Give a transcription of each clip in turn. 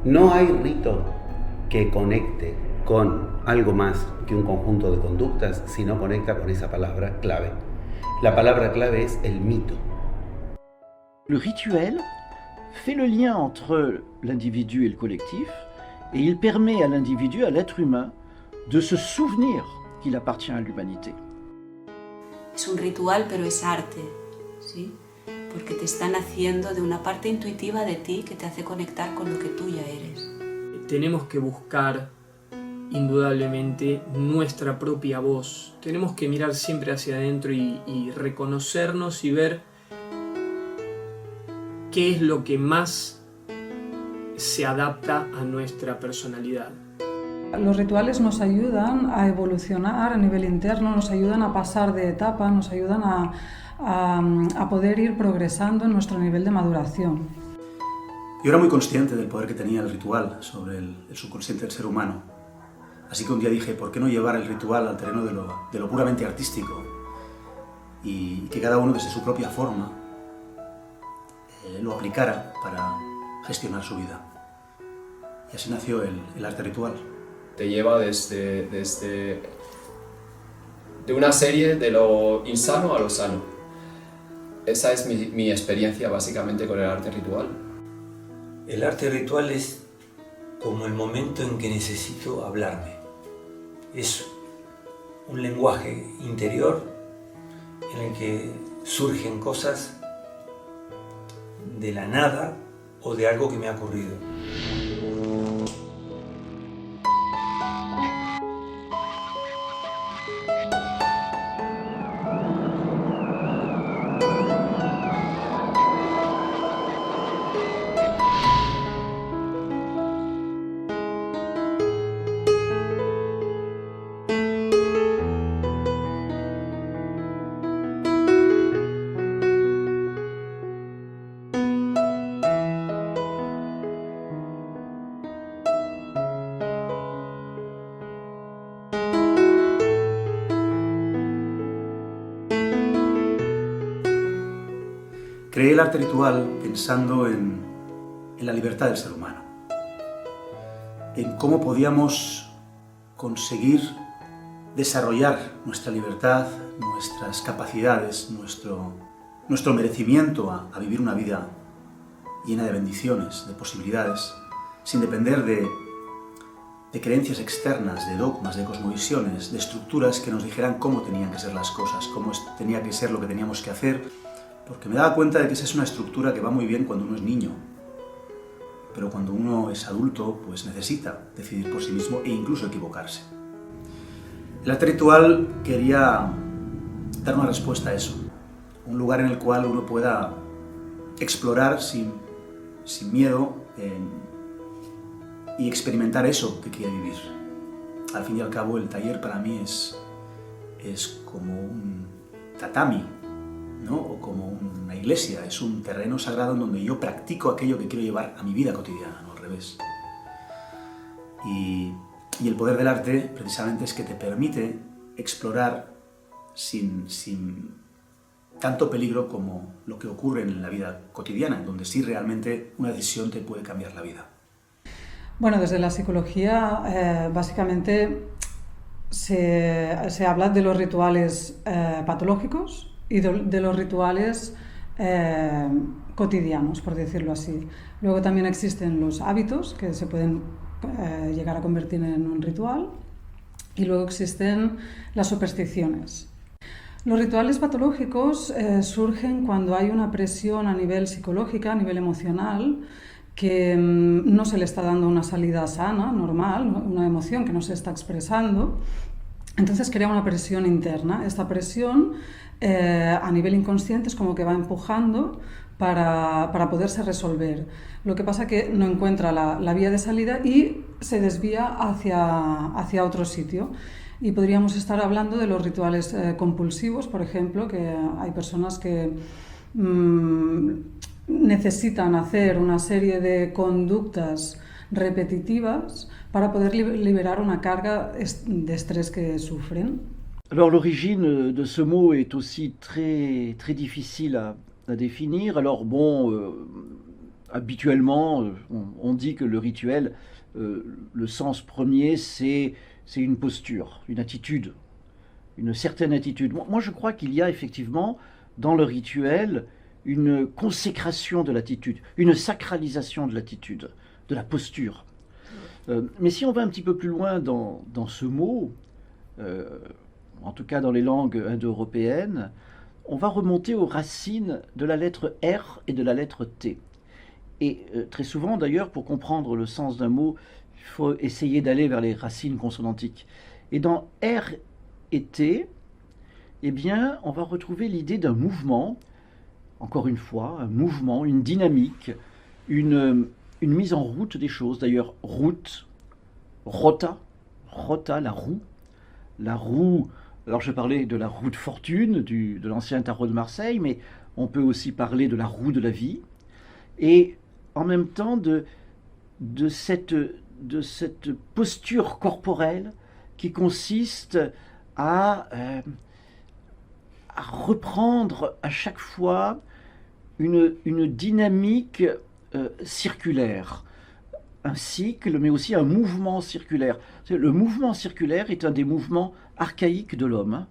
No hay rito que conecte con algo más que un conjunto de conductas si no conecta con esa palabra clave. La palabra clave es el mito. Le rituel fait le lien entre l'individu et le collectif, et il permet à l'individu, à l'être humain, de se souvenir qu'il appartient à l'humanité. Es un ritual, pero es arte, ¿sí? Porque te está naciendo de una parte intuitiva de ti que te hace conectar con lo que tú ya eres. Tenemos que buscar indudablemente nuestra propia voz. Tenemos que mirar siempre hacia adentro y reconocernos y ver qué es lo que más se adapta a nuestra personalidad. Los rituales nos ayudan a evolucionar a nivel interno, nos ayudan a pasar de etapa, nos ayudan a poder ir progresando en nuestro nivel de maduración. Yo era muy consciente del poder que tenía el ritual sobre el subconsciente del ser humano. Así que un día dije, ¿por qué no llevar el ritual al terreno de lo puramente artístico? Y que cada uno desde su propia forma lo aplicara para gestionar su vida. Y así nació el arte ritual. Te lleva de una serie de lo insano a lo sano. Esa es mi experiencia básicamente con el arte ritual. El arte ritual es como el momento en que necesito hablarme. Es un lenguaje interior en el que surgen cosas de la nada o de algo que me ha ocurrido. Creé el arte ritual pensando en la libertad del ser humano, en cómo podíamos conseguir desarrollar nuestra libertad, nuestras capacidades, nuestro merecimiento a vivir una vida llena de bendiciones, de posibilidades, sin depender de creencias externas, de dogmas, de cosmovisiones, de estructuras que nos dijeran cómo tenían que ser las cosas, cómo tenía que ser lo que teníamos que hacer, porque me daba cuenta de que esa es una estructura que va muy bien cuando uno es niño, pero cuando uno es adulto, pues necesita decidir por sí mismo e incluso equivocarse. El arte ritual quería dar una respuesta a eso, un lugar en el cual uno pueda explorar sin miedo y experimentar eso que quiere vivir. Al fin y al cabo, el taller para mí es como un tatami, ¿no? O como una iglesia, es un terreno sagrado en donde yo practico aquello que quiero llevar a mi vida cotidiana, no al revés. Y el poder del arte precisamente es que te permite explorar sin tanto peligro como lo que ocurre en la vida cotidiana, en donde sí realmente una decisión te puede cambiar la vida. Bueno, desde la psicología básicamente se habla de los rituales patológicos y de los rituales cotidianos, por decirlo así. Luego también existen los hábitos que se pueden llegar a convertir en un ritual, y luego existen las supersticiones. Los rituales patológicos surgen cuando hay una presión a nivel psicológico, a nivel emocional, que no se le está dando una salida sana, normal, una emoción que no se está expresando. Entonces crea una presión interna. Esta presión a nivel inconsciente es como que va empujando para poderse resolver. Lo que pasa es que no encuentra la vía de salida y se desvía hacia otro sitio. Y podríamos estar hablando de los rituales compulsivos, por ejemplo, que hay personas que necesitan hacer una serie de conductas repetitivas para poder liberar una carga de estrés que sufren. Alors l'origine de ce mot est aussi très difficile à définir. Alors bon, habituellement, on dit que le rituel, le sens premier, c'est une posture, une attitude, une certaine attitude. Moi, je crois qu'il y a effectivement dans le rituel une consécration de l'attitude, une sacralisation de l'attitude, de la posture. Mais si on va un petit peu plus loin dans ce mot, en tout cas dans les langues indo-européennes, on va remonter aux racines de la lettre R et de la lettre T. Et très souvent, d'ailleurs, pour comprendre le sens d'un mot, il faut essayer d'aller vers les racines consonantiques. Et dans R et T, eh bien, on va retrouver l'idée d'un mouvement, encore une fois, un mouvement, une dynamique, une mise en route des choses. D'ailleurs, route, rota, la roue. Alors je parlais de la roue de fortune, de l'ancien tarot de Marseille, mais on peut aussi parler de la roue de la vie, et en même temps de cette posture corporelle qui consiste à reprendre à chaque fois une dynamique circulaire, un cycle, mais aussi un mouvement circulaire. Le mouvement circulaire est un des mouvements archaïques de l'homme.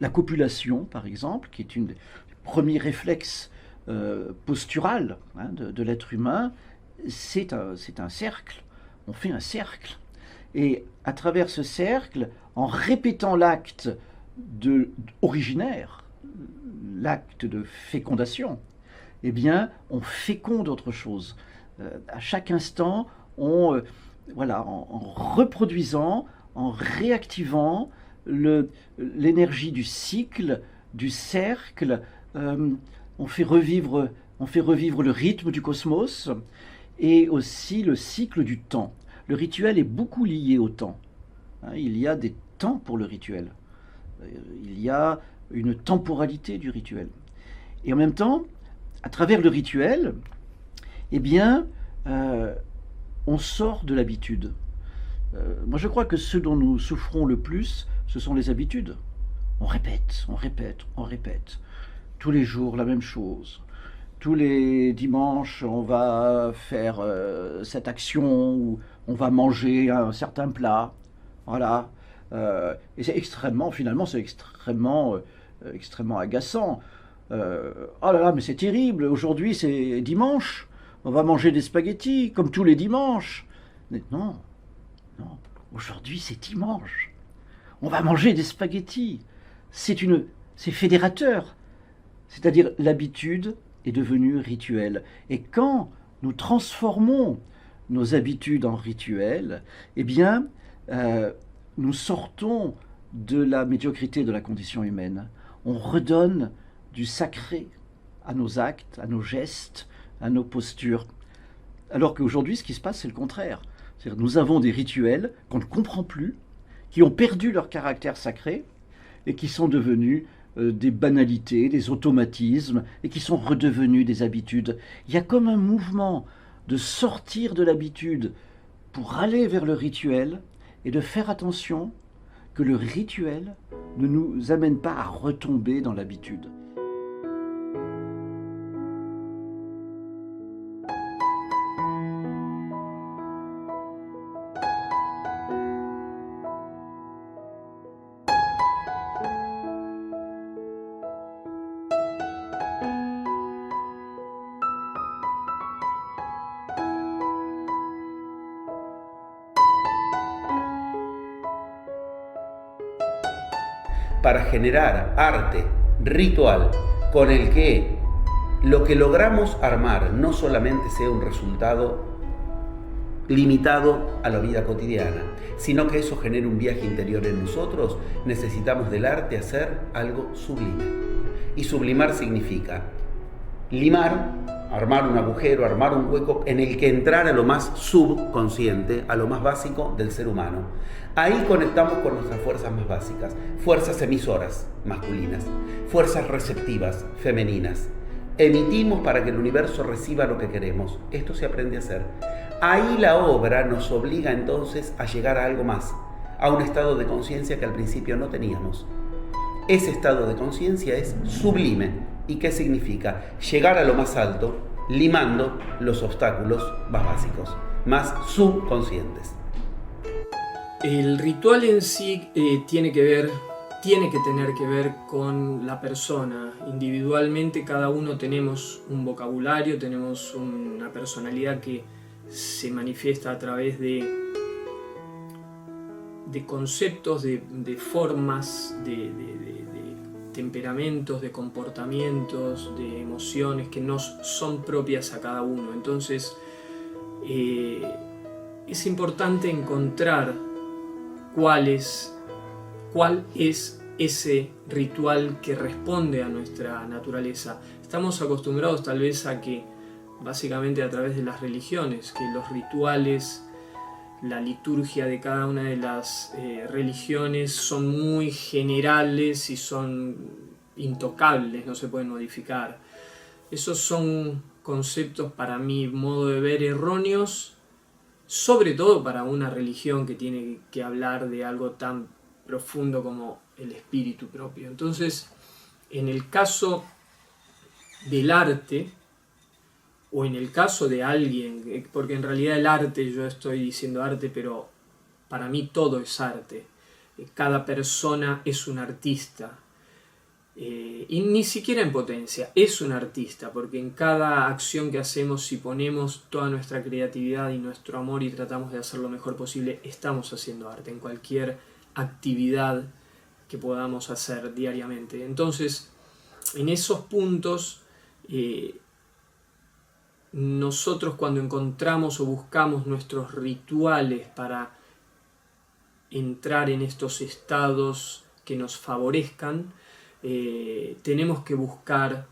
La copulation, par exemple, qui est une des premiers réflexes postural de l'être humain, c'est un cercle. On fait un cercle. Et à travers ce cercle, en répétant l'acte originaire, l'acte de fécondation, eh bien, on féconde autre chose. À chaque instant, en reproduisant, en réactivant l'énergie du cycle, du cercle, on fait revivre le rythme du cosmos et aussi le cycle du temps. Le rituel est beaucoup lié au temps. Il y a des temps pour le rituel. Il y a une temporalité du rituel. Et en même temps, à travers le rituel, eh bien, on sort de l'habitude. Moi, je crois que ce dont nous souffrons le plus, ce sont les habitudes. On répète. Tous les jours, la même chose. Tous les dimanches, on va faire cette action où on va manger un certain plat. Voilà. Et c'est extrêmement agaçant. Oh là là, mais c'est terrible. Aujourd'hui, c'est dimanche. On va manger des spaghettis, comme tous les dimanches. Mais non. Aujourd'hui, c'est dimanche. On va manger des spaghettis. C'est fédérateur. C'est-à-dire, l'habitude est devenue rituel. Et quand nous transformons nos habitudes en rituels, eh bien, nous sortons de la médiocrité de la condition humaine. On redonne du sacré à nos actes, à nos gestes, à nos postures. Alors qu'aujourd'hui, ce qui se passe, c'est le contraire. C'est-à-dire, nous avons des rituels qu'on ne comprend plus, qui ont perdu leur caractère sacré et qui sont devenus des banalités, des automatismes, et qui sont redevenus des habitudes. Il y a comme un mouvement de sortir de l'habitude pour aller vers le rituel et de faire attention que le rituel ne nous amène pas à retomber dans l'habitude. Para generar arte ritual con el que lo que logramos armar no solamente sea un resultado limitado a la vida cotidiana, sino que eso genere un viaje interior en nosotros, necesitamos del arte hacer algo sublime. Y sublimar significa limar, armar un agujero, armar un hueco en el que entrar a lo más subconsciente, a lo más básico del ser humano. Ahí conectamos con nuestras fuerzas más básicas, fuerzas emisoras masculinas, fuerzas receptivas femeninas. Emitimos para que el universo reciba lo que queremos. Esto se aprende a hacer. Ahí la obra nos obliga entonces a llegar a algo más, a un estado de conciencia que al principio no teníamos. Ese estado de conciencia es sublime. ¿Y qué significa? Llegar a lo más alto limando los obstáculos más básicos, más subconscientes. El ritual en sí tiene que tener que ver con la persona. Individualmente cada uno tenemos un vocabulario, tenemos una personalidad que se manifiesta a través de conceptos, de formas, de temperamentos, de comportamientos, de emociones que nos son propias a cada uno. Entonces es importante encontrar cuál es ese ritual que responde a nuestra naturaleza. Estamos acostumbrados tal vez a que, básicamente a través de las religiones, que los rituales, la liturgia de cada una de las religiones son muy generales y son intocables, no se pueden modificar. Esos son conceptos, para mi modo de ver, erróneos, sobre todo para una religión que tiene que hablar de algo tan profundo como el espíritu propio. Entonces, en el caso del arte, o en el caso de alguien, porque en realidad el arte, yo estoy diciendo arte, pero para mí todo es arte. Cada persona es un artista. Y ni siquiera en potencia, es un artista, porque en cada acción que hacemos, si ponemos toda nuestra creatividad y nuestro amor y tratamos de hacer lo mejor posible, estamos haciendo arte en cualquier actividad que podamos hacer diariamente. Entonces, en esos puntos, nosotros cuando encontramos o buscamos nuestros rituales para entrar en estos estados que nos favorezcan, tenemos que buscar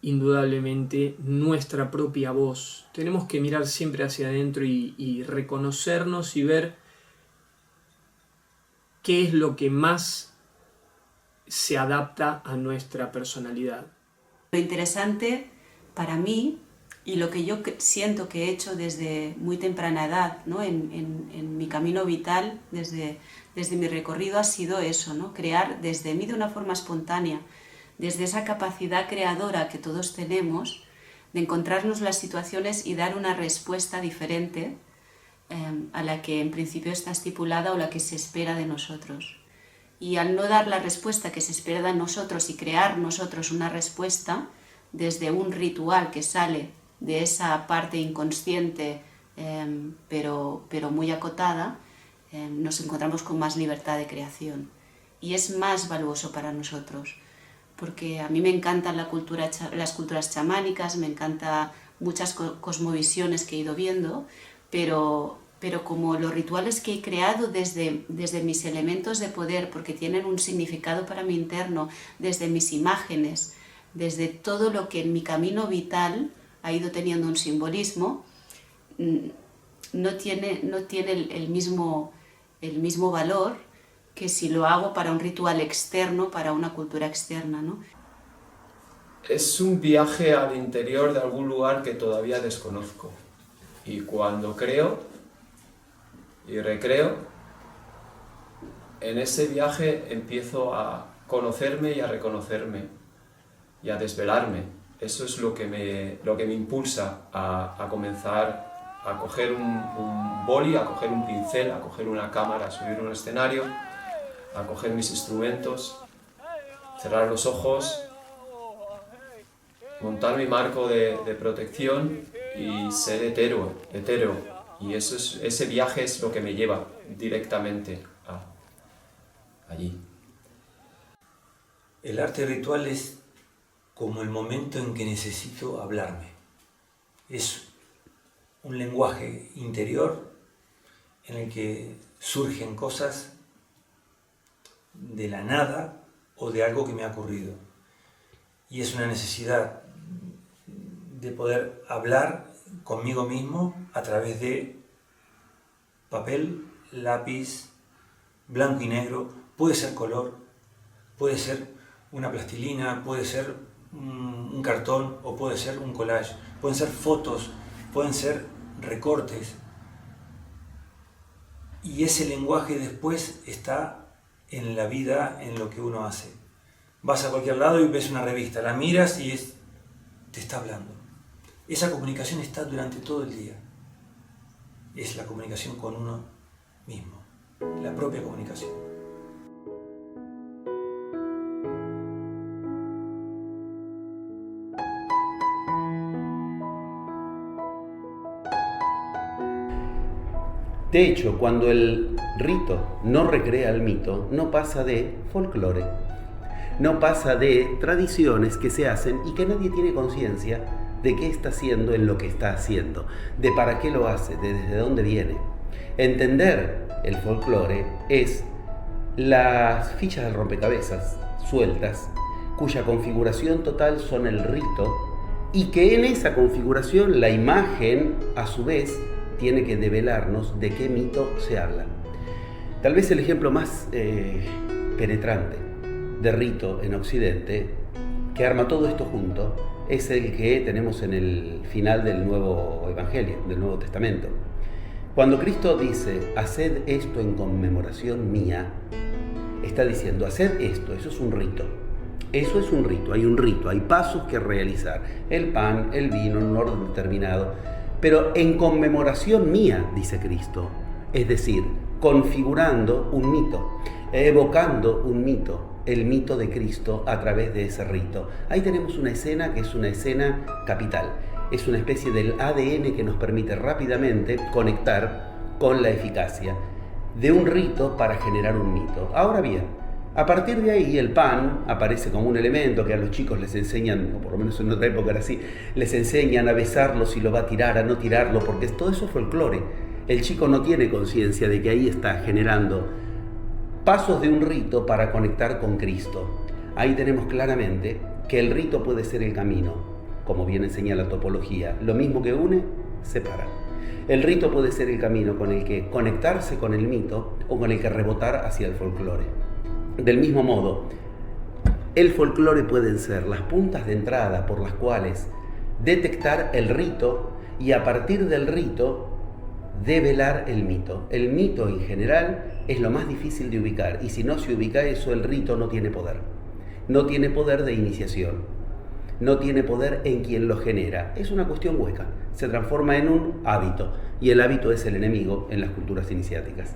indudablemente nuestra propia voz. Tenemos que mirar siempre hacia adentro y reconocernos y ver qué es lo que más se adapta a nuestra personalidad. Lo interesante para mí, y lo que yo siento que he hecho desde muy temprana edad, ¿no? en mi camino vital, desde mi recorrido, ha sido eso, ¿no? Crear desde mí de una forma espontánea, desde esa capacidad creadora que todos tenemos, de encontrarnos las situaciones y dar una respuesta diferente a la que en principio está estipulada o la que se espera de nosotros. Y al no dar la respuesta que se espera de nosotros y crear nosotros una respuesta desde un ritual que sale de esa parte inconsciente, pero muy acotada, nos encontramos con más libertad de creación. Y es más valuoso para nosotros, porque a mí me encantan las culturas chamánicas, me encantan muchas cosmovisiones que he ido viendo, pero como los rituales que he creado desde mis elementos de poder, porque tienen un significado para mi interno, desde mis imágenes, desde todo lo que en mi camino vital ha ido teniendo un simbolismo, no tiene el mismo valor que si lo hago para un ritual externo, para una cultura externa, ¿no? Es un viaje al interior de algún lugar que todavía desconozco. Y cuando creo y recreo, en ese viaje empiezo a conocerme y a reconocerme y a desvelarme. Eso es lo que me impulsa a comenzar a coger un boli, a coger un pincel, a coger una cámara, a subir a un escenario, a coger mis instrumentos, cerrar los ojos, montar mi marco de protección y ser etéreo. Y ese viaje es lo que me lleva directamente allí. El arte ritual es como el momento en que necesito hablarme. Es un lenguaje interior en el que surgen cosas de la nada o de algo que me ha ocurrido. Y es una necesidad de poder hablar conmigo mismo a través de papel, lápiz, blanco y negro, puede ser color, puede ser una plastilina, puede ser un cartón o puede ser un collage, pueden ser fotos, pueden ser recortes. Y ese lenguaje después está en la vida, en lo que uno hace. Vas a cualquier lado y ves una revista, la miras y te está hablando. esa comunicación está durante todo el día. Es la comunicación con uno mismo, la propia comunicación. De hecho, cuando el rito no recrea el mito, no pasa de folclore, no pasa de tradiciones que se hacen y que nadie tiene conciencia de qué está haciendo en lo que está haciendo, de para qué lo hace, de desde dónde viene. Entender el folclore es las fichas del rompecabezas sueltas, cuya configuración total son el rito, y que en esa configuración la imagen, a su vez, tiene que develarnos de qué mito se habla. Tal vez el ejemplo más penetrante de rito en Occidente, que arma todo esto junto, es el que tenemos en el final del Nuevo Evangelio, del Nuevo Testamento. Cuando Cristo dice, haced esto en conmemoración mía, está diciendo, haced esto, eso es un rito. Eso es un rito, hay pasos que realizar. El pan, el vino, en un orden determinado. Pero en conmemoración mía, dice Cristo, es decir, configurando un mito, evocando un mito, el mito de Cristo a través de ese rito. Ahí tenemos una escena que es una escena capital, es una especie del ADN que nos permite rápidamente conectar con la eficacia de un rito para generar un mito. Ahora bien, a partir de ahí el pan aparece como un elemento que a los chicos les enseñan, o por lo menos en otra época era así, les enseñan a besarlo si lo va a tirar, a no tirarlo, porque todo eso es folclore. El chico no tiene conciencia de que ahí está generando pasos de un rito para conectar con Cristo. Ahí tenemos claramente que el rito puede ser el camino, como bien enseña la topología. Lo mismo que une, separa. El rito puede ser el camino con el que conectarse con el mito o con el que rebotar hacia el folclore. Del mismo modo, el folclore pueden ser las puntas de entrada por las cuales detectar el rito y a partir del rito develar el mito. El mito en general es lo más difícil de ubicar y si no se ubica eso, el rito no tiene poder. No tiene poder de iniciación, no tiene poder en quien lo genera. Es una cuestión hueca, se transforma en un hábito y el hábito es el enemigo en las culturas iniciáticas.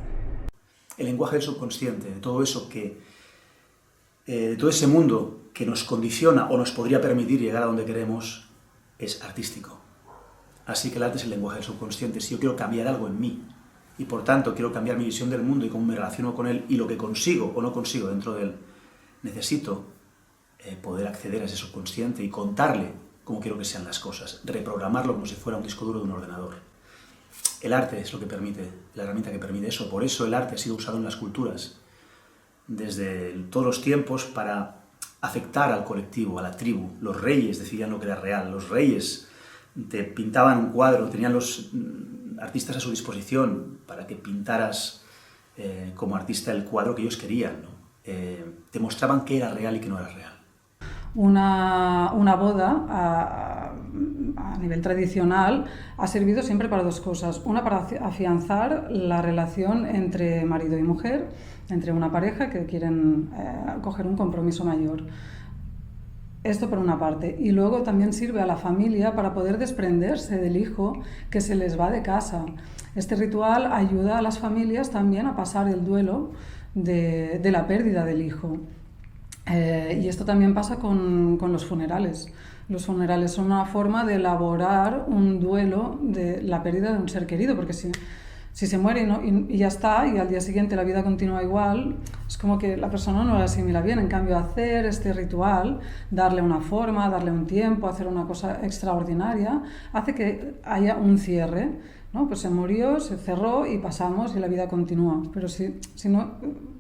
El lenguaje del subconsciente, de todo eso de todo ese mundo que nos condiciona o nos podría permitir llegar a donde queremos, es artístico. Así que el arte es el lenguaje del subconsciente. Si yo quiero cambiar algo en mí y por tanto quiero cambiar mi visión del mundo y cómo me relaciono con él y lo que consigo o no consigo dentro de él, necesito poder acceder a ese subconsciente y contarle cómo quiero que sean las cosas, reprogramarlo como si fuera un disco duro de un ordenador. El arte es lo que permite, la herramienta que permite eso. Por eso el arte ha sido usado en las culturas desde todos los tiempos para afectar al colectivo, a la tribu. Los reyes decidían lo que era real. Los reyes te pintaban un cuadro, tenían los artistas a su disposición para que pintaras como artista el cuadro que ellos querían, ¿no? Te mostraban qué era real y qué no era real. Una boda a nivel tradicional ha servido siempre para dos cosas. Una, para afianzar la relación entre marido y mujer, entre una pareja que quieren coger un compromiso mayor. Esto por una parte. Y luego también sirve a la familia para poder desprenderse del hijo que se les va de casa. Este ritual ayuda a las familias también a pasar el duelo de la pérdida del hijo. Y esto también pasa con los funerales. Los funerales son una forma de elaborar un duelo de la pérdida de un ser querido, porque si se muere y ya está, y al día siguiente la vida continúa igual, es como que la persona no lo asimila bien. En cambio, hacer este ritual, darle una forma, darle un tiempo, hacer una cosa extraordinaria, hace que haya un cierre, ¿no? Pues se murió, se cerró y pasamos y la vida continúa. Pero si no,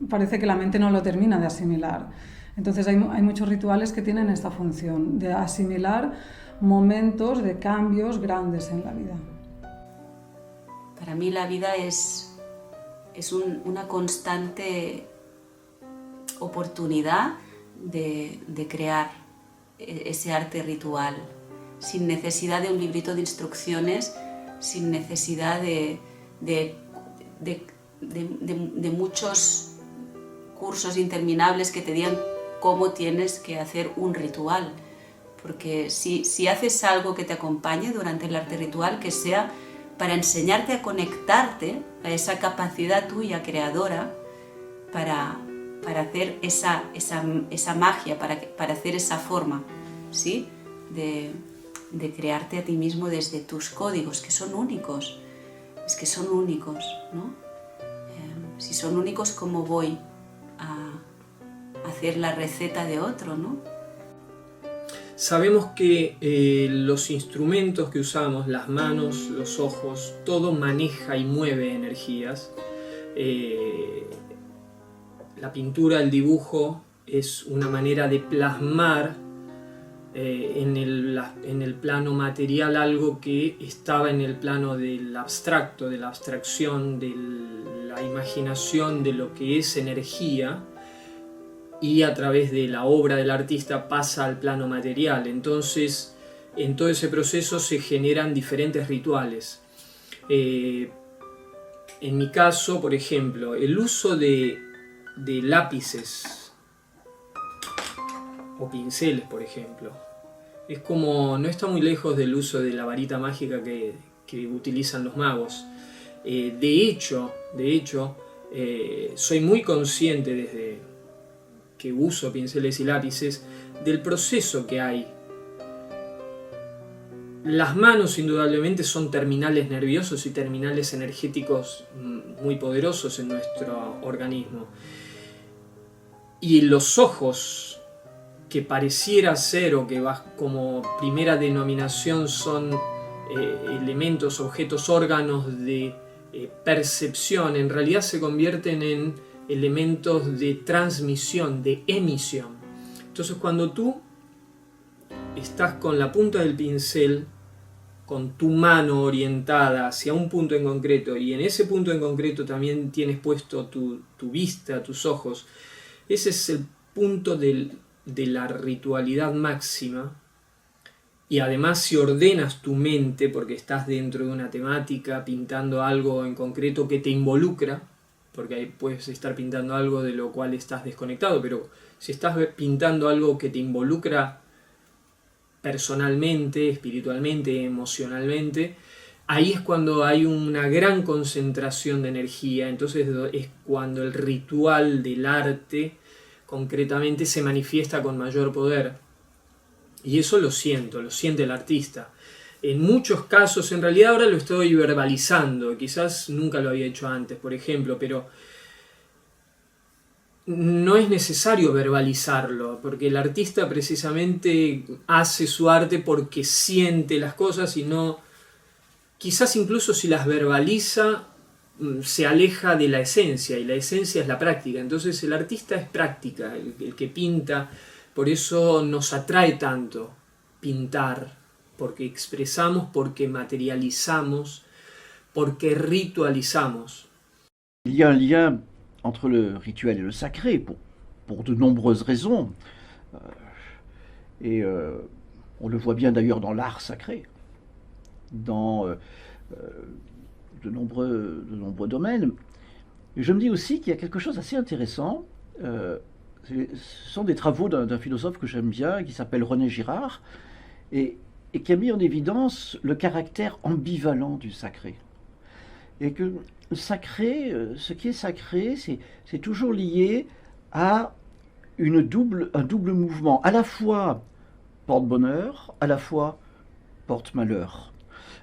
parece que la mente no lo termina de asimilar. Entonces hay muchos rituales que tienen esta función de asimilar momentos de cambios grandes en la vida. Para mí la vida es una constante oportunidad de crear ese arte ritual, sin necesidad de un librito de instrucciones, sin necesidad de muchos cursos interminables que te digan cómo tienes que hacer un ritual, Porque si haces algo que te acompañe durante el arte ritual, que sea para enseñarte a conectarte a esa capacidad tuya creadora para hacer esa magia, para hacer esa forma, ¿sí? de crearte a ti mismo desde tus códigos, que son únicos. Es que son únicos, ¿no? Si son únicos, ¿cómo voy a hacer la receta de otro, ¿no? Sabemos que los instrumentos que usamos, las manos, los ojos, todo maneja y mueve energías. La pintura, el dibujo, es una manera de plasmar en el plano material algo que estaba en el plano del abstracto, de la abstracción, de la imaginación de lo que es energía, y a través de la obra del artista pasa al plano material. Entonces, en todo ese proceso se generan diferentes rituales. En mi caso, por ejemplo, el uso de lápices o pinceles, por ejemplo, es como, no está muy lejos del uso de la varita mágica que utilizan los magos. De hecho, soy muy consciente desde que uso pinceles y lápices del proceso que hay. Las manos indudablemente son terminales nerviosos y terminales energéticos muy poderosos en nuestro organismo. Y los ojos, que pareciera ser, o que vas como primera denominación, son elementos, objetos, órganos de percepción, en realidad se convierten en elementos de transmisión, de emisión. Entonces, cuando tú estás con la punta del pincel, con tu mano orientada hacia un punto en concreto, y en ese punto en concreto también tienes puesto tu vista, tus ojos, ese es el punto de la ritualidad máxima. Y además, si ordenas tu mente, porque estás dentro de una temática, pintando algo en concreto que te involucra, porque ahí puedes estar pintando algo de lo cual estás desconectado, pero si estás pintando algo que te involucra personalmente, espiritualmente, emocionalmente, ahí es cuando hay una gran concentración de energía. Entonces es cuando el ritual del arte concretamente se manifiesta con mayor poder. Y eso lo siente el artista. En muchos casos, en realidad ahora lo estoy verbalizando, quizás nunca lo había hecho antes, por ejemplo, pero no es necesario verbalizarlo, porque el artista precisamente hace su arte porque siente las cosas, y no, quizás incluso si las verbaliza, se aleja de la esencia, y la esencia es la práctica. Entonces el artista es práctica, el que pinta, por eso nos atrae tanto pintar, porque expresamos, porque materializamos, porque ritualizamos. Il y a un lien entre le rituel et le sacré pour de nombreuses raisons. On le voit bien d'ailleurs dans l'art sacré, dans de nombreux domaines. Et je me dis aussi qu'il y a quelque chose d'assez intéressant. Ce sont des travaux d'un philosophe que j'aime bien, qui s'appelle René Girard, et qui a mis en évidence le caractère ambivalent du sacré. Et que le sacré, ce qui est sacré, c'est toujours lié à un double mouvement, à la fois porte-bonheur, à la fois porte-malheur.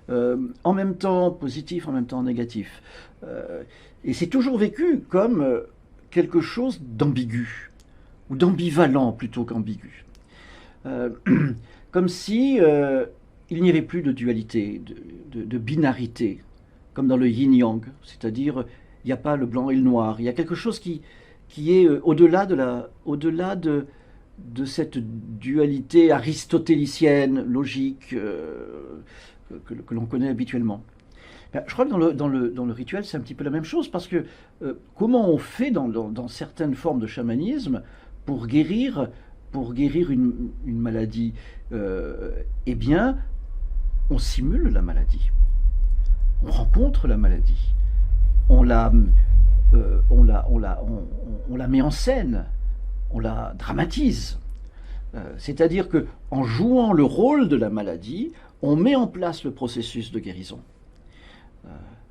En même temps positif, en même temps négatif. Et c'est toujours vécu comme quelque chose d'ambigu, ou d'ambivalent plutôt qu'ambigu. Comme si il n'y avait plus de dualité, de binarité, comme dans le yin-yang, c'est-à-dire il n'y a pas le blanc et le noir, il y a quelque chose qui est au-delà de cette dualité aristotélicienne, logique, que l'on connaît habituellement. Je crois que dans le rituel, c'est un petit peu la même chose, parce que comment on fait dans certaines formes de chamanisme pour guérir une maladie, eh bien, on simule la maladie, on rencontre la maladie, on la met en scène, on la dramatise. C'est-à-dire qu'en jouant le rôle de la maladie, on met en place le processus de guérison.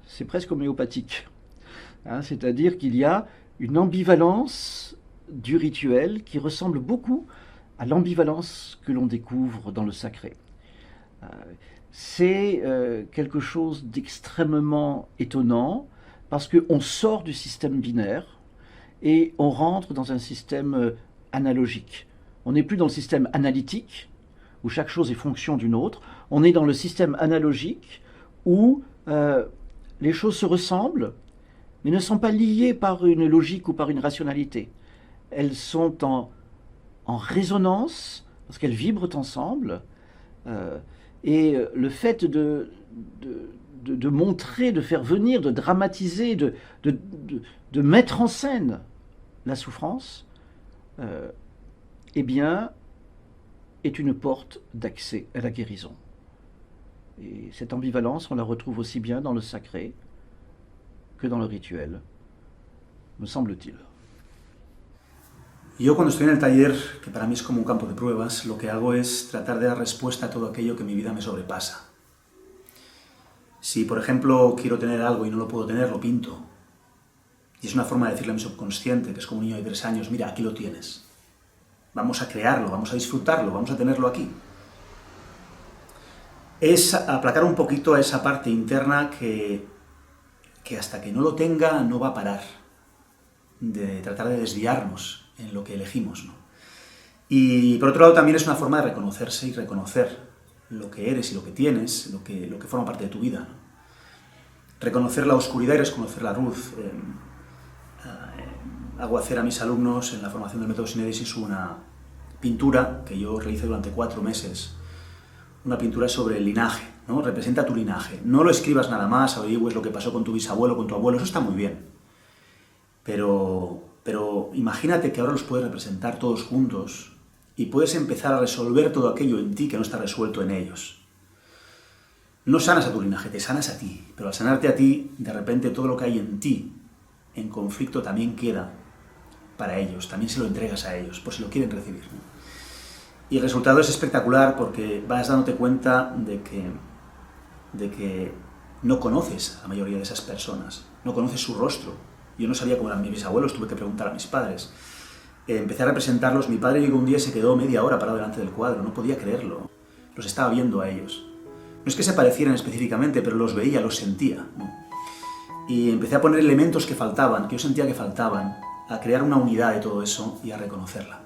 C'est presque homéopathique. Hein, c'est-à-dire qu'il y a une ambivalence du rituel qui ressemble beaucoup à l'ambivalence que l'on découvre dans le sacré. C'est quelque chose d'extrêmement étonnant parce qu'on sort du système binaire et on rentre dans un système analogique. On n'est plus dans le système analytique où chaque chose est fonction d'une autre. On est dans le système analogique où les choses se ressemblent mais ne sont pas liées par une logique ou par une rationalité. Elles sont en résonance parce qu'elles vibrent ensemble. Et le fait de montrer, de faire venir, de dramatiser, de mettre en scène la souffrance, eh bien, est une porte d'accès à la guérison. Et cette ambivalence, on la retrouve aussi bien dans le sacré que dans le rituel, me semble-t-il. Yo cuando estoy en el taller, que para mí es como un campo de pruebas, lo que hago es tratar de dar respuesta a todo aquello que en mi vida me sobrepasa. Si, por ejemplo, quiero tener algo y no lo puedo tener, lo pinto. Y es una forma de decirle a mi subconsciente, que es como un niño de 3 años, mira, aquí lo tienes. Vamos a crearlo, vamos a disfrutarlo, vamos a tenerlo aquí. Es aplacar un poquito a esa parte interna que hasta que no lo tenga no va a parar de tratar de desviarnos en lo que elegimos, ¿no? Y por otro lado también es una forma de reconocerse y reconocer lo que eres y lo que tienes, lo que forma parte de tu vida, ¿no? Reconocer la oscuridad y reconocer la luz. Hago hacer a mis alumnos en la formación del método Sinédisis una pintura que yo realicé durante 4 meses, una pintura sobre el linaje, ¿no? Representa tu linaje. No lo escribas nada más, averigües lo que pasó con tu bisabuelo, con tu abuelo, eso está muy bien. Pero imagínate que ahora los puedes representar todos juntos y puedes empezar a resolver todo aquello en ti que no está resuelto en ellos. No sanas a tu linaje, te sanas a ti, pero al sanarte a ti, de repente todo lo que hay en ti, en conflicto, también queda para ellos, también se lo entregas a ellos, por si lo quieren recibir, ¿no? Y el resultado es espectacular porque vas dándote cuenta de que no conoces a la mayoría de esas personas, no conoces su rostro. Yo no sabía cómo eran mis bisabuelos, tuve que preguntar a mis padres. Empecé a representarlos, mi padre llegó un día y se quedó media hora parado delante del cuadro, no podía creerlo. Los estaba viendo a ellos. No es que se parecieran específicamente, pero los veía, los sentía, ¿no? Y empecé a poner elementos que faltaban, que yo sentía que faltaban, a crear una unidad de todo eso y a reconocerla.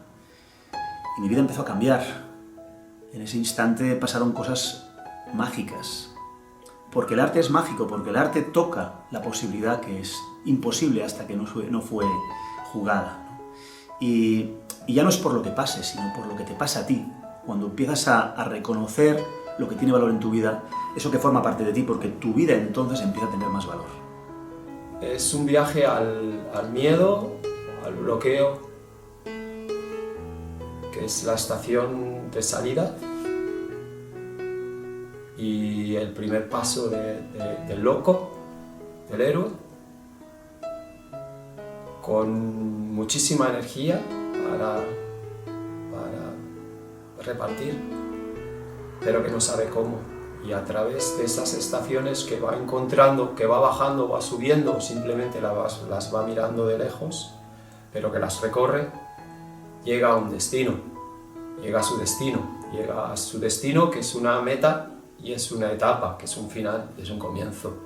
Y mi vida empezó a cambiar. En ese instante pasaron cosas mágicas. Porque el arte es mágico, porque el arte toca la posibilidad que es imposible hasta que no fue jugada, ¿no? Y ya no es por lo que pase, sino por lo que te pasa a ti. Cuando empiezas a reconocer lo que tiene valor en tu vida, eso que forma parte de ti, porque tu vida entonces empieza a tener más valor. Es un viaje al miedo, al bloqueo, que es la estación de salida, y el primer paso del loco, del héroe, con muchísima energía para repartir, pero que no sabe cómo. Y a través de esas estaciones que va encontrando, que va bajando, va subiendo, o simplemente las va mirando de lejos, pero que las recorre, llega a un destino, llega a su destino, que es una meta y es una etapa, que es un final, es un comienzo.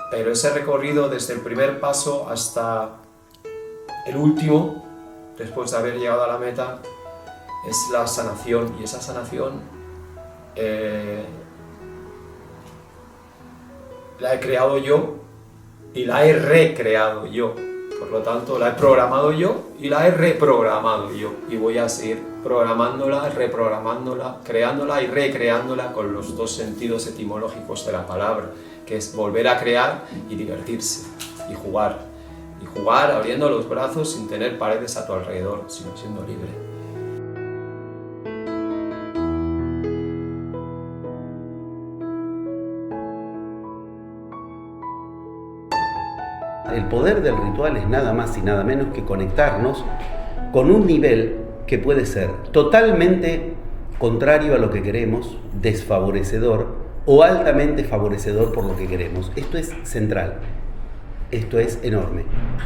Pero ese recorrido desde el primer paso hasta el último, después de haber llegado a la meta, es la sanación, y esa sanación la he creado yo y la he recreado yo. Por lo tanto, la he programado yo y la he reprogramado yo. Y voy a seguir programándola, reprogramándola, creándola y recreándola con los 2 sentidos etimológicos de la palabra, que es volver a crear y divertirse y jugar. Y jugar abriendo los brazos sin tener paredes a tu alrededor, sino siendo libre. El poder del ritual es nada más y nada menos que conectarnos con un nivel que puede ser totalmente contrario a lo que queremos, desfavorecedor, o altamente favorecedor por lo que queremos. Esto es central, esto es enorme.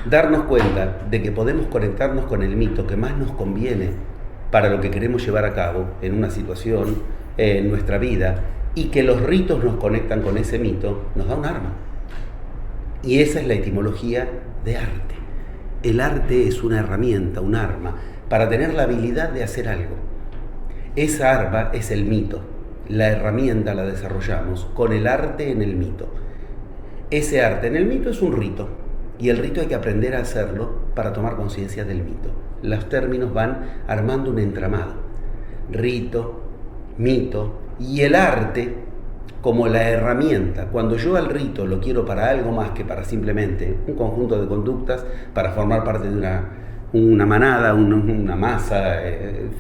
Darnos cuenta de que podemos conectarnos con el mito que más nos conviene para lo que queremos llevar a cabo en una situación, en nuestra vida, y que los ritos nos conectan con ese mito, nos da un arma. Y esa es la etimología de arte. El arte es una herramienta, un arma, para tener la habilidad de hacer algo. Esa arma es el mito. La herramienta la desarrollamos con el arte en el mito. Ese arte en el mito es un rito, y el rito hay que aprender a hacerlo para tomar conciencia del mito. Los términos van armando un entramado. Rito, mito y el arte como la herramienta. Cuando yo al rito lo quiero para algo más que para simplemente un conjunto de conductas, para formar parte de una manada, una masa,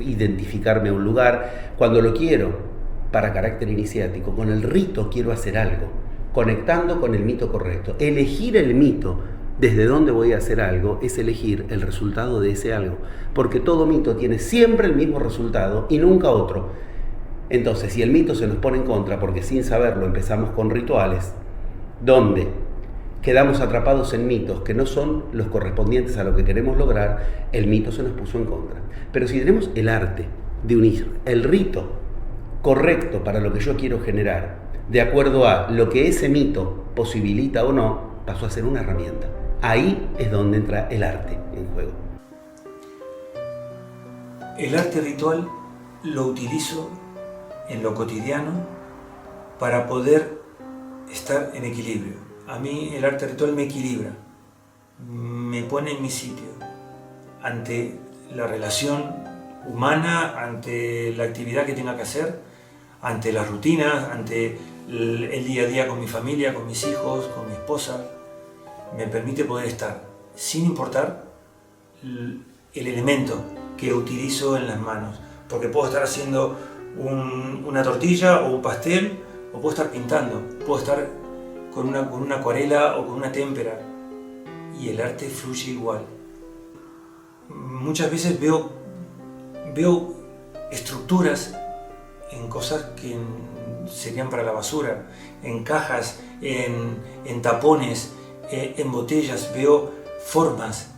identificarme a un lugar, cuando lo quiero para carácter iniciático, con el rito quiero hacer algo, conectando con el mito correcto. Elegir el mito desde dónde voy a hacer algo es elegir el resultado de ese algo, porque todo mito tiene siempre el mismo resultado y nunca otro. Entonces, si el mito se nos pone en contra, porque sin saberlo empezamos con rituales, donde quedamos atrapados en mitos que no son los correspondientes a lo que queremos lograr, el mito se nos puso en contra. Pero si tenemos el arte de unir el rito correcto para lo que yo quiero generar, de acuerdo a lo que ese mito posibilita o no, pasó a ser una herramienta. Ahí es donde entra el arte en juego. El arte ritual lo utilizo en lo cotidiano para poder estar en equilibrio. A mí el arte ritual me equilibra, me pone en mi sitio ante la relación humana, ante la actividad que tenga que hacer, ante las rutinas, ante el día a día con mi familia, con mis hijos, con mi esposa. Me permite poder estar sin importar el elemento que utilizo en las manos, porque puedo estar haciendo una tortilla o un pastel, o puedo estar pintando, puedo estar con una acuarela o con una témpera, y el arte fluye igual. Muchas veces veo estructuras en cosas que serían para la basura, en cajas, en tapones, en botellas, veo formas.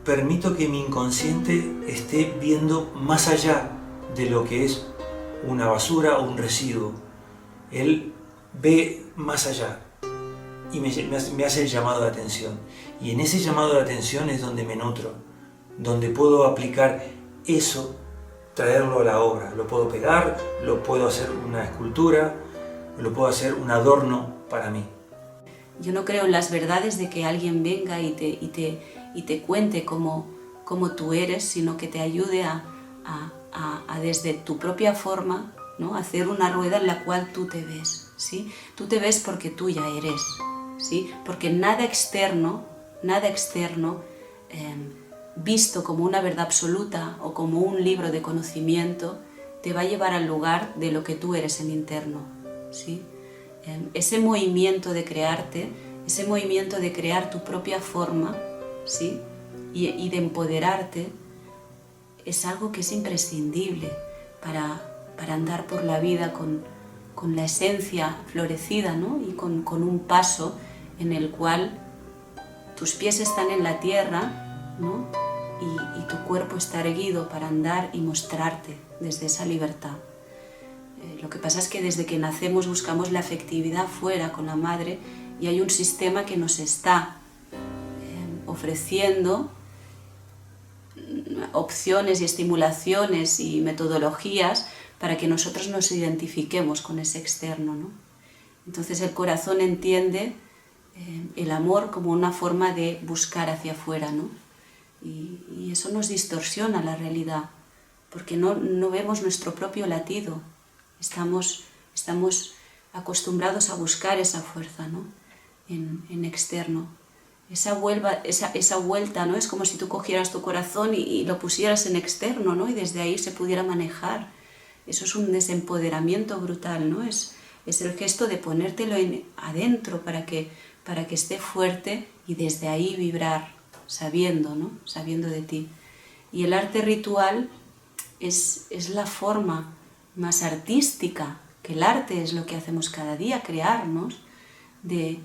Permito que mi inconsciente esté viendo más allá de lo que es una basura o un residuo. Él ve más allá y me hace el llamado de atención. Y en ese llamado de atención es donde me nutro, donde puedo aplicar eso, traerlo a la obra. Lo puedo pegar, lo puedo hacer una escultura, lo puedo hacer un adorno para mí. Yo no creo en las verdades de que alguien venga y te cuente cómo tú eres, sino que te ayude a desde tu propia forma, ¿no?, hacer una rueda en la cual tú te ves, ¿sí? Tú te ves porque tú ya eres, ¿sí? Porque nada externo visto como una verdad absoluta o como un libro de conocimiento te va a llevar al lugar de lo que tú eres en interno, ¿sí? Ese movimiento de crearte, ese movimiento de crear tu propia forma, ¿sí?, y de empoderarte, es algo que es imprescindible para andar por la vida con la esencia florecida, ¿no?, y con un paso en el cual tus pies están en la tierra, ¿no?, y tu cuerpo está erguido para andar y mostrarte desde esa libertad. Lo que pasa es que desde que nacemos buscamos la afectividad fuera con la madre, y hay un sistema que nos está ofreciendo opciones y estimulaciones y metodologías para que nosotros nos identifiquemos con ese externo, ¿no? Entonces el corazón entiende el amor como una forma de buscar hacia afuera, ¿no? Y eso nos distorsiona la realidad, porque no vemos nuestro propio latido. Estamos acostumbrados a buscar esa fuerza, ¿no?, en externo. Esa vuelta, ¿no?, es como si tú cogieras tu corazón y lo pusieras en externo, ¿no?, y desde ahí se pudiera manejar. Eso es un desempoderamiento brutal, ¿no? Es el gesto de ponértelo adentro para que esté fuerte y desde ahí vibrar, sabiendo, ¿no?, sabiendo de ti. Y el arte ritual es la forma más artística, que el arte es lo que hacemos cada día, crearnos, de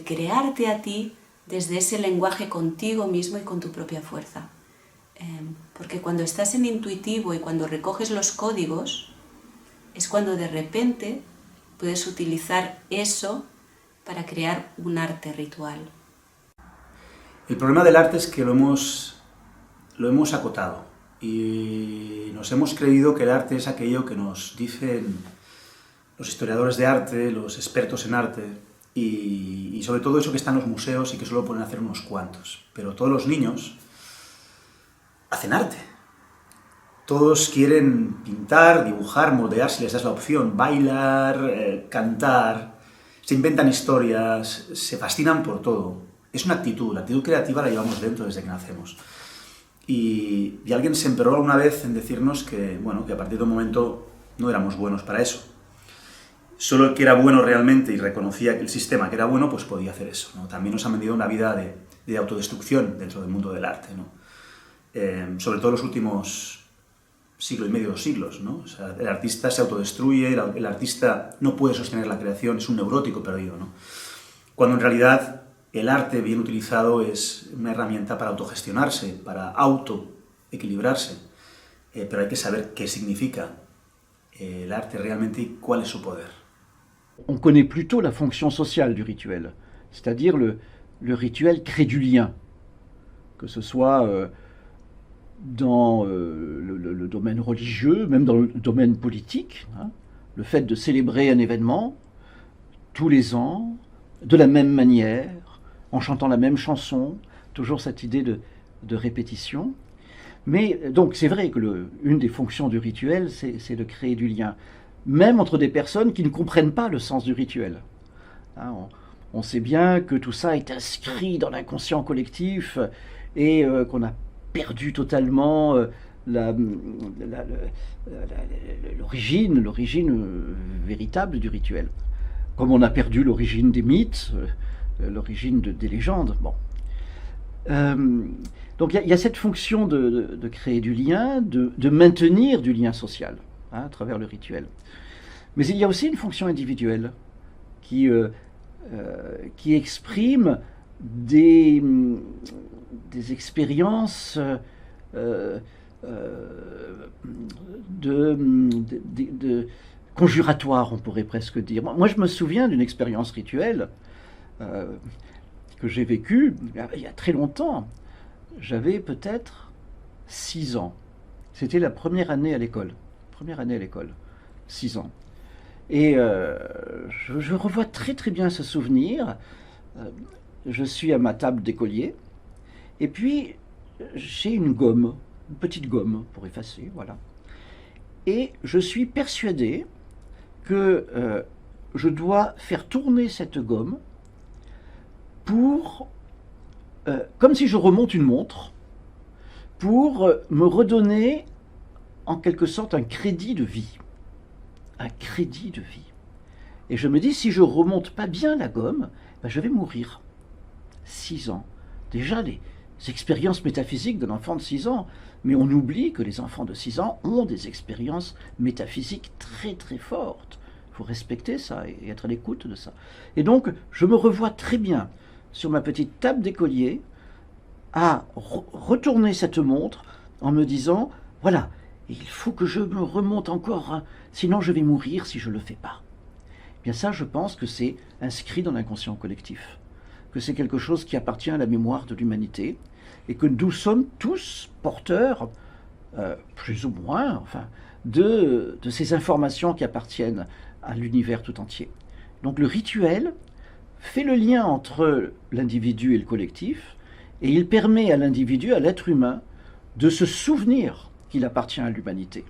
crearte a ti desde ese lenguaje contigo mismo y con tu propia fuerza. Porque cuando estás en intuitivo y cuando recoges los códigos, es cuando de repente puedes utilizar eso para crear un arte ritual. El problema del arte es que lo hemos acotado y nos hemos creído que el arte es aquello que nos dicen los historiadores de arte, los expertos en arte y sobre todo eso que está en los museos y que solo pueden hacer unos cuantos. Pero todos los niños hacen arte. Todos quieren pintar, dibujar, moldear si les das la opción, bailar, cantar, se inventan historias, se fascinan por todo. Es una actitud, la actitud creativa la llevamos dentro desde que nacemos. Y alguien se emperró alguna vez en decirnos que, bueno, que a partir de un momento no éramos buenos para eso. Solo el que era bueno realmente y reconocía que el sistema que era bueno, pues podía hacer eso, ¿no? También nos han vendido una vida de autodestrucción dentro del mundo del arte, ¿no? Sobre todo en los últimos siglo y medio, 2 siglos, ¿no? O sea, el artista se autodestruye, el artista no puede sostener la creación, es un neurótico perdido, ¿no? Cuando en realidad el arte bien utilizado es una herramienta para autogestionarse, para autoequilibrarse, pero hay que saber qué significa el arte realmente y cuál es su poder. On connaît plutôt la fonction sociale du rituel, c'est-à-dire le rituel crée du lien, que ce soit dans le domaine religieux, même dans le domaine politique, hein, le fait de célébrer un événement tous les ans, de la même manière, en chantant la même chanson, toujours cette idée de répétition. Mais donc c'est vrai que une des fonctions du rituel, c'est de créer du lien, même entre des personnes qui ne comprennent pas le sens du rituel. Hein, on sait bien que tout ça est inscrit dans l'inconscient collectif et qu'on a perdu totalement l'origine véritable du rituel. Comme on a perdu l'origine des mythes, l'origine des légendes. Bon. Donc il y a cette fonction de créer du lien, de maintenir du lien social, hein, à travers le rituel. Mais il y a aussi une fonction individuelle qui exprime des expériences conjuratoires, on pourrait presque dire. Moi, je me souviens d'une expérience rituelle que j'ai vécue il y a très longtemps. J'avais peut-être 6 ans. C'était la première année à l'école. 6 ans. Et je revois très très bien ce souvenir. Je suis à ma table d'écolier. Et puis, j'ai une gomme, une petite gomme pour effacer, voilà. Et je suis persuadé que je dois faire tourner cette gomme pour, comme si je remonte une montre, pour me redonner en quelque sorte un crédit de vie. Un crédit de vie. Et je me dis, si je remonte pas bien la gomme, ben je vais mourir. 6 ans. Déjà, les expériences métaphysiques d'un enfant de 6 ans, mais on oublie que les enfants de 6 ans ont des expériences métaphysiques très très fortes. Il faut respecter ça et être à l'écoute de ça. Et donc, je me revois très bien sur ma petite table d'écolier à retourner cette montre en me disant, voilà, il faut que je me remonte encore, hein, sinon je vais mourir si je ne le fais pas. Eh bien ça, je pense que c'est inscrit dans l'inconscient collectif, que c'est quelque chose qui appartient à la mémoire de l'humanité, et que nous sommes tous porteurs, plus ou moins, enfin, de ces informations qui appartiennent à l'univers tout entier. Donc le rituel fait le lien entre l'individu et le collectif, et il permet à l'individu, à l'être humain, de se souvenir qu'il appartient à l'humanité.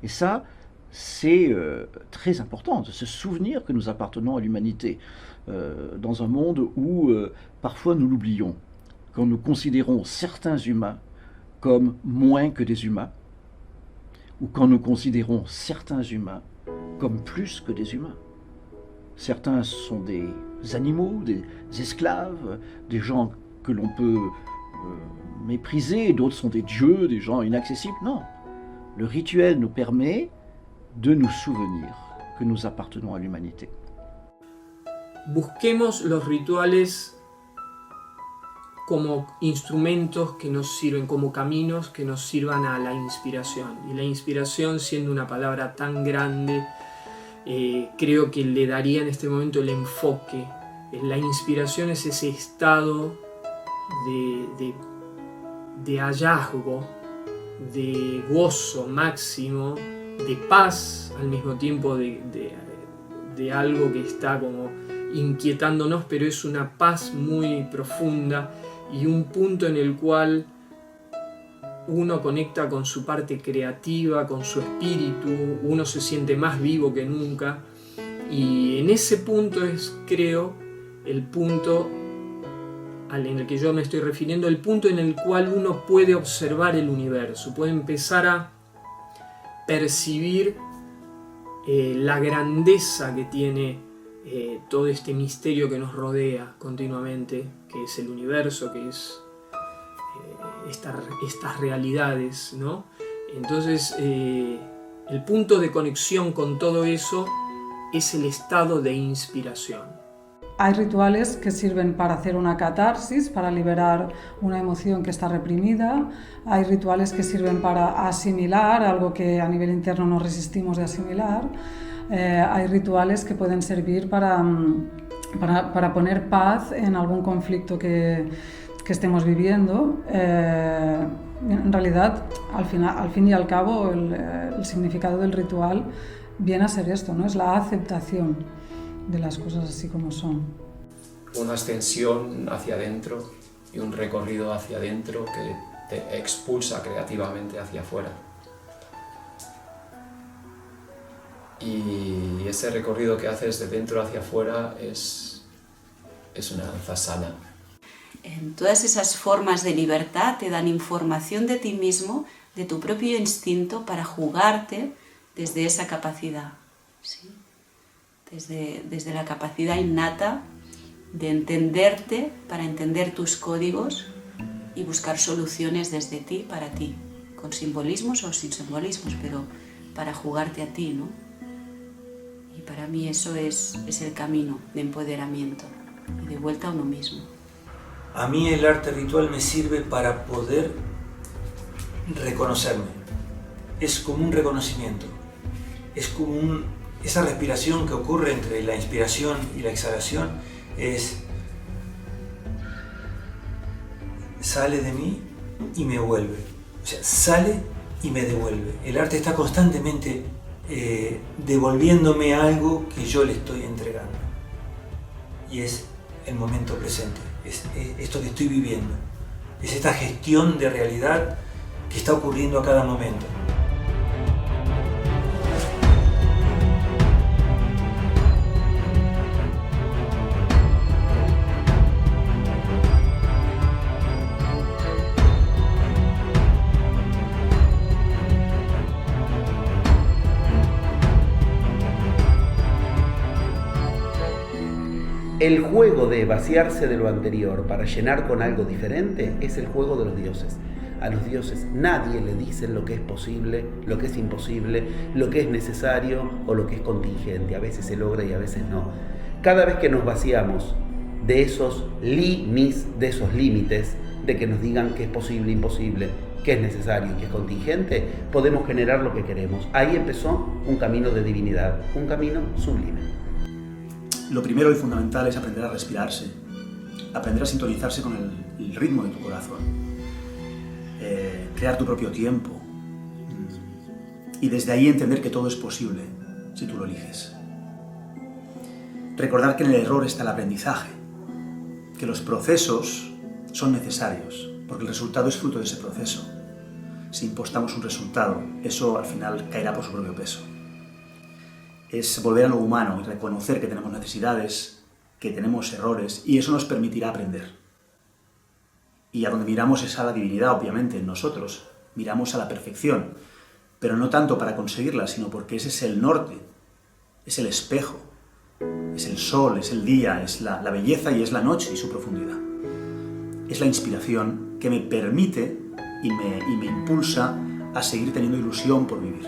Et ça, c'est très important, de se souvenir que nous appartenons à l'humanité, dans un monde où parfois nous l'oublions, quand nous considérons certains humains comme moins que des humains, ou quand nous considérons certains humains comme plus que des humains. Certains sont des animaux, des esclaves, des gens que l'on peut méprisés, d'autres sont des dieux, des gens inaccessibles. Non, le rituel nous permet de nous souvenir que nous appartenons à l'humanité. Busquemos los rituales como instrumentos que nos sirven, como caminos que nos sirvan a la inspiración. Y la inspiración, siendo una palabra tan grande, creo que le daría en este momento el enfoque. La inspiración es ese estado de hallazgo, de gozo máximo, de paz al mismo tiempo de algo que está como inquietándonos, pero es una paz muy profunda y un punto en el cual uno conecta con su parte creativa, con su espíritu, uno se siente más vivo que nunca, y en ese punto es, creo, el punto en el que yo me estoy refiriendo, el punto en el cual uno puede observar el universo, puede empezar a percibir la grandeza que tiene todo este misterio que nos rodea continuamente, que es el universo, que es estas realidades, ¿no? Entonces, el punto de conexión con todo eso es el estado de inspiración. Hay rituales que sirven para hacer una catarsis, para liberar una emoción que está reprimida. Hay rituales que sirven para asimilar algo que a nivel interno nos resistimos de asimilar. Hay rituales que pueden servir para poner paz en algún conflicto que estemos viviendo. En realidad, al fin y al cabo, el significado del ritual viene a ser esto, ¿no? Es la aceptación de las cosas así como son. Una ascensión hacia adentro y un recorrido hacia adentro que te expulsa creativamente hacia afuera. Y ese recorrido que haces de dentro hacia afuera es una danza sana. En todas esas formas de libertad te dan información de ti mismo, de tu propio instinto, para jugarte desde esa capacidad, ¿sí? Desde la capacidad innata de entenderte, para entender tus códigos y buscar soluciones desde ti, para ti, con simbolismos o sin simbolismos, pero para jugarte a ti, ¿no? Y para mí eso es el camino de empoderamiento y de vuelta a uno mismo. A mí el arte ritual me sirve para poder reconocerme. Es como un reconocimiento, es como esa respiración que ocurre entre la inspiración y la exhalación, sale de mí y me vuelve, o sea, sale y me devuelve. El arte está constantemente devolviéndome algo que yo le estoy entregando, y es el momento presente, es esto que estoy viviendo, es esta gestión de realidad que está ocurriendo a cada momento. El juego de vaciarse de lo anterior para llenar con algo diferente es el juego de los dioses. A los dioses nadie le dice lo que es posible, lo que es imposible, lo que es necesario o lo que es contingente. A veces se logra y a veces no. Cada vez que nos vaciamos de esos límites, de que nos digan que es posible, imposible, que es necesario y que es contingente, podemos generar lo que queremos. Ahí empezó un camino de divinidad, un camino sublime. Lo primero y fundamental es aprender a respirarse, aprender a sintonizarse con el ritmo de tu corazón, crear tu propio tiempo y desde ahí entender que todo es posible si tú lo eliges. Recordar que en el error está el aprendizaje, que los procesos son necesarios porque el resultado es fruto de ese proceso. Si impostamos un resultado, eso al final caerá por su propio peso. Es volver a lo humano y reconocer que tenemos necesidades, que tenemos errores, y eso nos permitirá aprender. Y a donde miramos es a la divinidad, obviamente, en nosotros. Miramos a la perfección, pero no tanto para conseguirla, sino porque ese es el norte, es el espejo, es el sol, es el día, es la belleza y es la noche y su profundidad. Es la inspiración que me permite y me impulsa a seguir teniendo ilusión por vivir.